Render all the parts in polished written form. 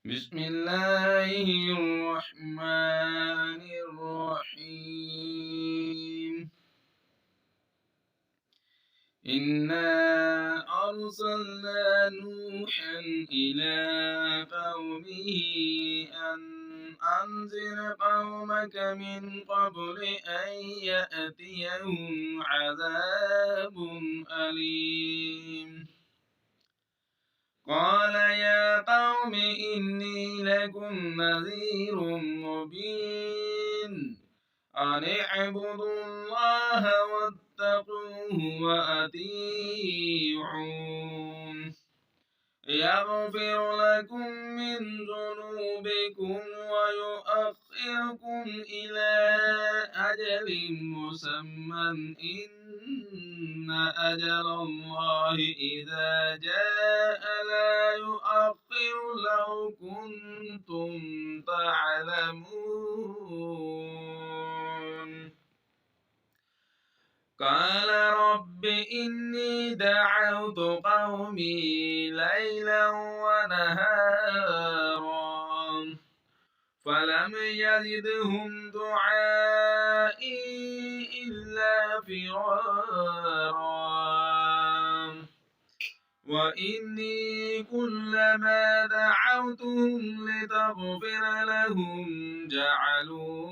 بسم الله الرحمن الرحيم. إنا أرسلنا نوحا إلى قومه أن أنذر قومك من قبل أن يأتيهم عذاب أليم. قال يا قوم إني لكم نذير مبين أن اعبدوا الله واتقوه وأطيعون يغفر لكم من ذنوبكم ويؤخركم إلى أجل مسمى إن أجل الله إذا جاء لا يؤخر لو كنتم تعلمون. قال رب إني دعوت قومي ليلا ونهارا فلم يزدهم دعائي إلا فرارا وإني كلما دعوتهم لتغفر لهم جعلوا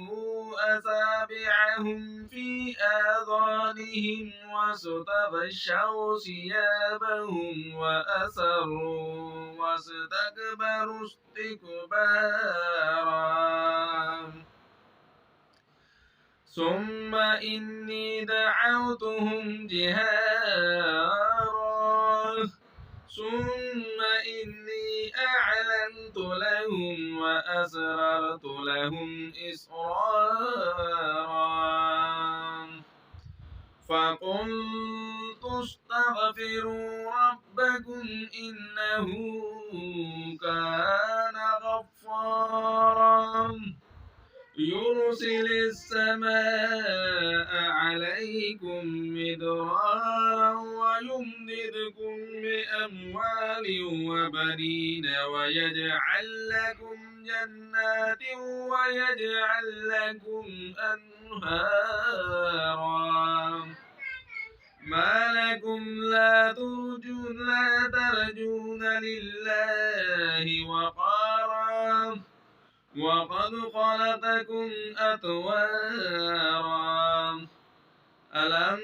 أصابعهم في آذانهم واستغشوا ثيابهم وأسروا واستكبروا استكبارا ثم إني دعوتهم جهارا ثم إني أعلنت لهم وأسررت لهم إسرارا فقلت استغفروا ربكم إنه كان غفارا يرسل السماء عليكم مدرارا ويمددكم بأموال وبنين ويجعل لكم جنات ويجعل لكم أنهارا ما لكم لا ترجون لله وقارا وقد خلقكم أطوارا ألم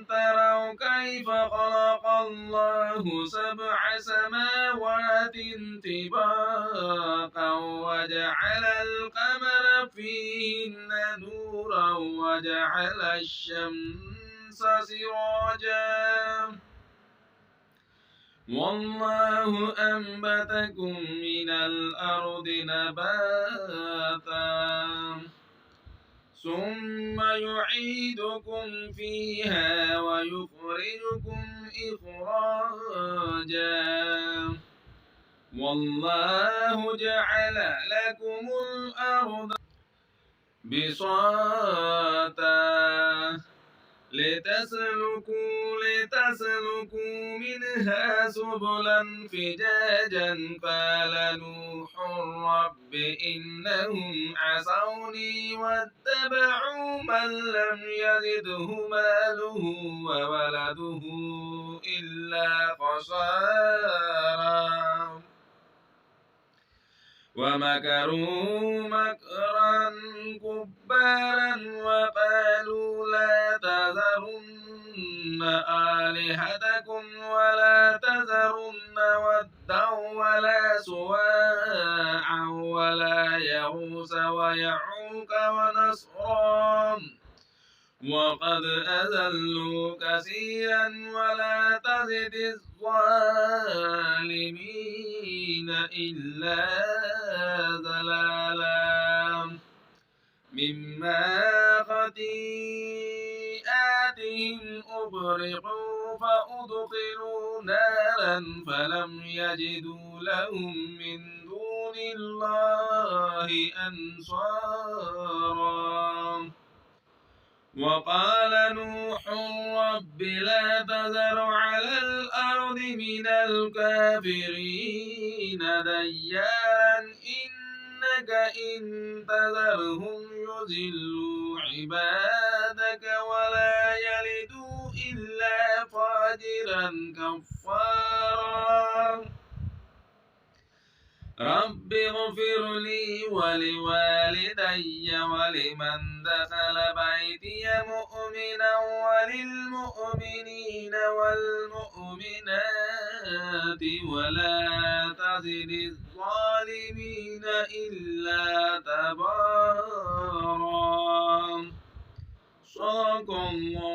تروا كيف خلق الله سبع سماوات طباقا وجعل القمر فيهن نورا وجعل الشمس سراجا والله أنبتكم من الأرض نباتا ثم يعيدكم فيها ويخرجكم إخراجا والله جعل لكم الأرض بساطا لتسلكوا منها سبلا فجاجا قال نوح رب إنهم عصوني واتبعوا من لم يزده ماله وولده إلا خسارا ومكروا مكرا كبارا وقالوا لا تذرن آلهتكم ولا تذرن ودا ولا سواعا ولا يغوث ويعوق ونسرا وقد أذلوا كثيرا ولا تزد الظالمين إلا ضلالا مما خطيئاتهم أغرقوا فأدخلوا نارا فلم يجدوا لهم من دون الله أنصارا وقال نوح رب لا تذر على الأرض من الكافرين ديارا إنك إن تذرهم يضلوا عبادك ولا يلدوا إلا فاجرا كفارا رب اغفر لي ولوالدي ولمن دخل بيتي مؤمنا وللمؤمنين والمؤمنات ولا تزد الظالمين إلا تبارا صدق الله